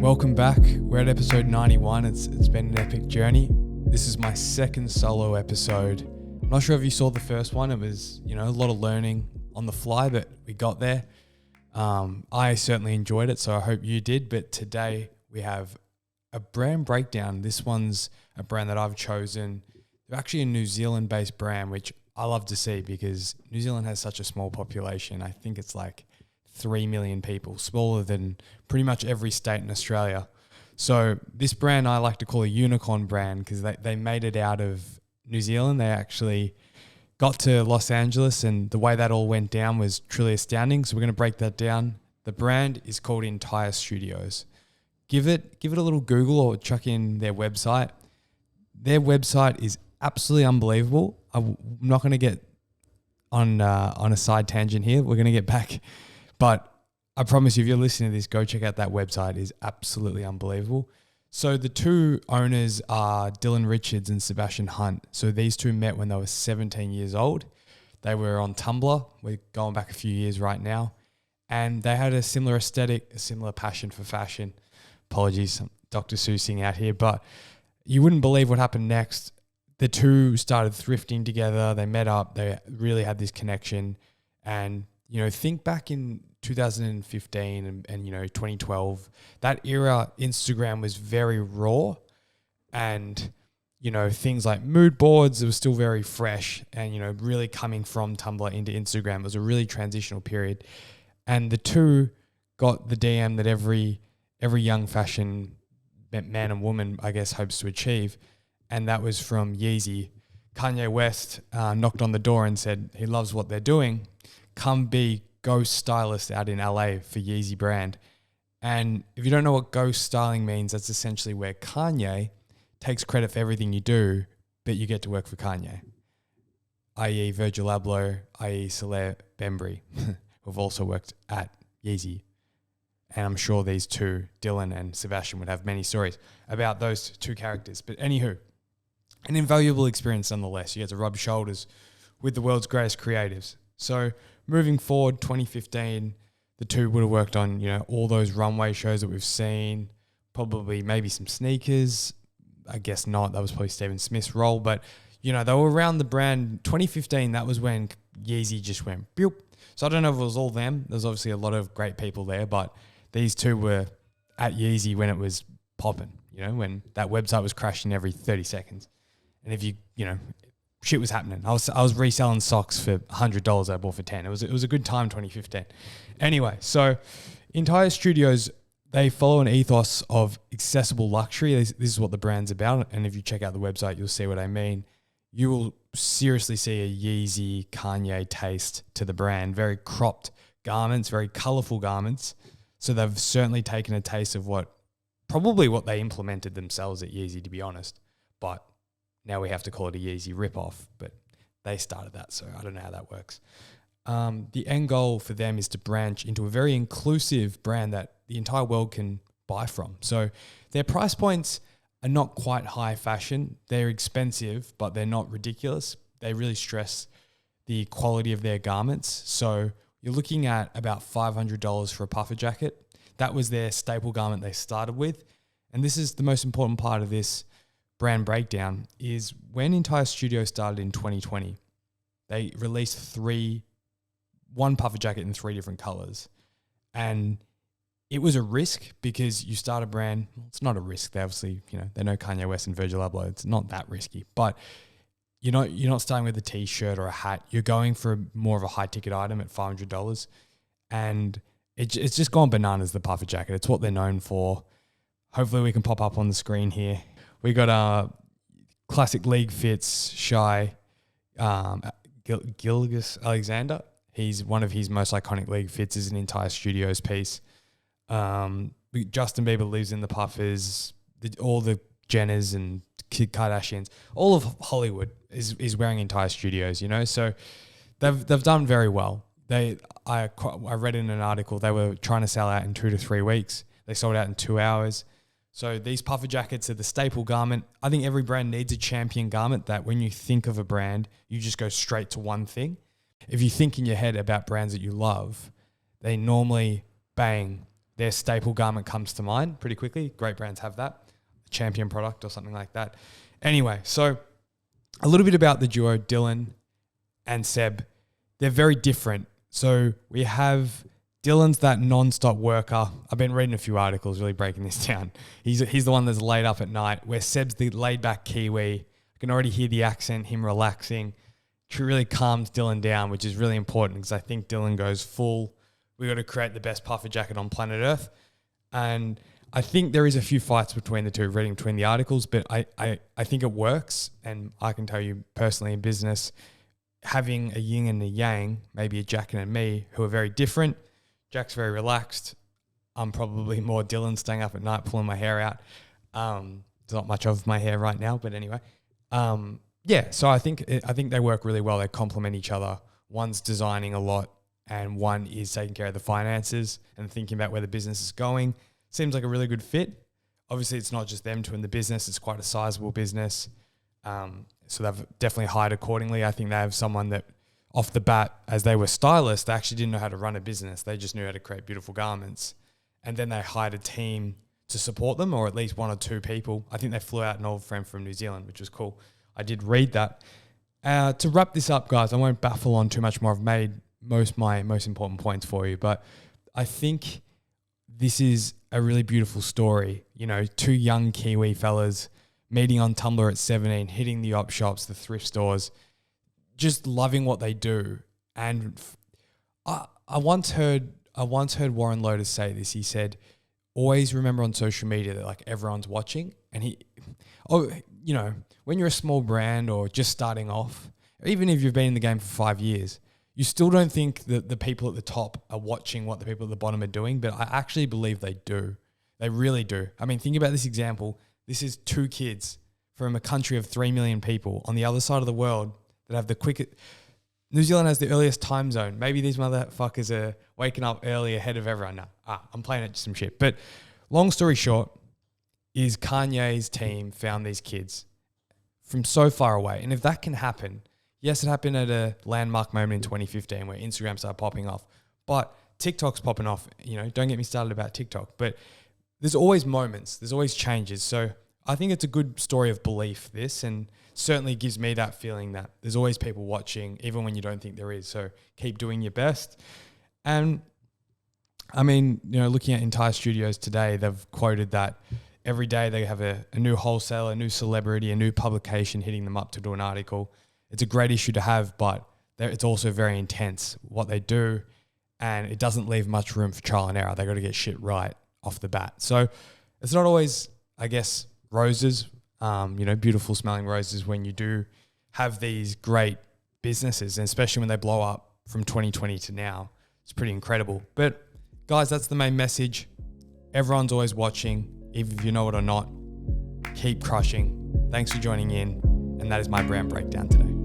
Welcome back. We're at episode 91. It's been an epic journey. This is my second solo episode. I'm not sure if you saw the first one. It was, a lot of learning on the fly, but we got there. I certainly enjoyed it, so I hope you did. But today we have a brand breakdown. This one's a brand that I've chosen. They're actually a New Zealand-based brand, which I love to see because New Zealand has such a small population. I think it's like 3 million people, smaller than pretty much every state in Australia. So this brand I like to call a unicorn brand because they made it out of New Zealand. They actually got to Los Angeles, and the way that all went down was truly astounding. So we're going to break that down. The brand is called Entire Studios. Give it a little Google or chuck in their website. Their website is absolutely unbelievable. I'm not going to get on a side tangent here. We're going to get back. But I promise you, if you're listening to this, go check out that website. It is absolutely unbelievable. So the two owners are Dylan Richards and Sebastian Hunt. So these two met when they were 17 years old. They were on Tumblr. We're going back a few years right now. And they had a similar aesthetic, a similar passion for fashion. Apologies, I'm Dr. Seussing out here. But you wouldn't believe what happened next. The two started thrifting together. They met up. They really had this connection. And think back in 2015 and 2012, that era, Instagram was very raw, and things like mood boards, it was still very fresh, and really coming from Tumblr into Instagram, it was a really transitional period. And the two got the DM that every young fashion man and woman, I guess, hopes to achieve, and that was from Yeezy. Kanye West knocked on the door and said he loves what they're doing. Come be ghost stylist out in LA for Yeezy brand. And if you don't know what ghost styling means, that's essentially where Kanye takes credit for everything you do, but you get to work for Kanye, i.e. Virgil Abloh, i.e. Soler Bembry, who've also worked at Yeezy. And I'm sure these two, Dylan and Sebastian, would have many stories about those two characters. But anywho, an invaluable experience nonetheless. You get to rub shoulders with the world's greatest creatives. So moving forward, 2015, the two would have worked on, all those runway shows that we've seen, probably maybe some sneakers. I guess not. That was probably Stephen Smith's role. But, they were around the brand. 2015, that was when Yeezy just went, boop. So I don't know if it was all them. There's obviously a lot of great people there, but these two were at Yeezy when it was popping, when that website was crashing every 30 seconds. And if shit was happening. I was reselling socks for $100 I bought for 10. It was a good time, 2015. Anyway, so Entire Studios, they follow an ethos of accessible luxury. This is what the brand's about. And if you check out the website, you'll see what I mean. You will seriously see a Yeezy Kanye taste to the brand. Very cropped garments, very colorful garments. So they've certainly taken a taste of what they implemented themselves at Yeezy, to be honest. But now we have to call it a Yeezy ripoff, but they started that, so I don't know how that works. The end goal for them is to branch into a very inclusive brand that the entire world can buy from. So their price points are not quite high fashion. They're expensive, but they're not ridiculous. They really stress the quality of their garments. So you're looking at about $500 for a puffer jacket. That was their staple garment they started with. And this is the most important part of this brand breakdown is when Entire Studio started in 2020, they released one puffer jacket in 3 different colors. And it was a risk because you start a brand, it's not a risk. They obviously, they know Kanye West and Virgil Abloh. It's not that risky, but you're not starting with a t-shirt or a hat. You're going for more of a high ticket item at $500. And it's just gone bananas, the puffer jacket. It's what they're known for. Hopefully we can pop up on the screen here. We got classic league fits, Shy, Gilgis Alexander. He's one of his most iconic league fits is an Entire Studios piece. Justin Bieber lives in the puffers. All the Jenners and Kid Kardashians, all of Hollywood is wearing Entire Studios, So they've done very well. I read in an article they were trying to sell out in 2 to 3 weeks. They sold out in 2 hours. So these puffer jackets are the staple garment. I think every brand needs a champion garment that when you think of a brand, you just go straight to one thing. If you think in your head about brands that you love, they normally bang their staple garment comes to mind pretty quickly. Great brands have that. A champion product or something like that. Anyway, so a little bit about the duo, Dylan and Seb. They're very different. So we have Dylan's that non-stop worker. I've been reading a few articles really breaking this down. He's the one that's laid up at night, where Seb's the laid-back Kiwi. I can already hear the accent, him relaxing. It really calms Dylan down, which is really important because I think Dylan goes full, we got to create the best puffer jacket on planet Earth. And I think there is a few fights between the two, reading between the articles, but I think it works. And I can tell you personally in business, having a yin and a yang, maybe a Jack and a me, who are very different. Jack's very relaxed. I'm probably more Dylan, staying up at night, pulling my hair out. There's not much of my hair right now, but anyway. Yeah, so I think they work really well. They complement each other. One's designing a lot and one is taking care of the finances and thinking about where the business is going. Seems like a really good fit. Obviously, it's not just them two in the business. It's quite a sizable business. So they've definitely hired accordingly. I think they have someone that off the bat, as they were stylists, they actually didn't know how to run a business. They just knew how to create beautiful garments. And then they hired a team to support them, or at least one or two people. I think they flew out an old friend from New Zealand, which was cool. I did read that. To wrap this up, guys, I won't baffle on too much more. I've made my most important points for you, but I think this is a really beautiful story. You know, two young Kiwi fellas meeting on Tumblr at 17, hitting the op shops, the thrift stores, just loving what they do. And I once heard Warren Lotus say this. He said, always remember on social media that like everyone's watching. And you know, when you're a small brand or just starting off, even if you've been in the game for 5 years, you still don't think that the people at the top are watching what the people at the bottom are doing. But I actually believe they do. They really do. I mean, think about this example. This is two kids from a country of 3 million people on the other side of the world that have the quickest. New Zealand has the earliest time zone. Maybe these motherfuckers are waking up early ahead of everyone. I'm playing it some shit. But long story short is Kanye's team found these kids from so far away. And if that can happen, yes, it happened at a landmark moment in 2015 where Instagram started popping off. But TikTok's popping off. You know, don't get me started about TikTok. But there's always moments. There's always changes. So I think it's a good story of belief, this, and certainly gives me that feeling that there's always people watching, even when you don't think there is. So keep doing your best. And I mean, you know, looking at entire studios today, they've quoted that every day they have a new wholesaler, a new celebrity, a new publication hitting them up to do an article. It's a great issue to have, but it's also very intense what they do, and it doesn't leave much room for trial and error. They got to get shit right off the bat. So it's not always, I guess, roses, you know, beautiful smelling roses when you do have these great businesses, and especially when they blow up from 2020 to now. It's pretty incredible. But guys, that's the main message. Everyone's always watching, even if you know it or not. Keep crushing. Thanks for joining in. And that is my brand breakdown today.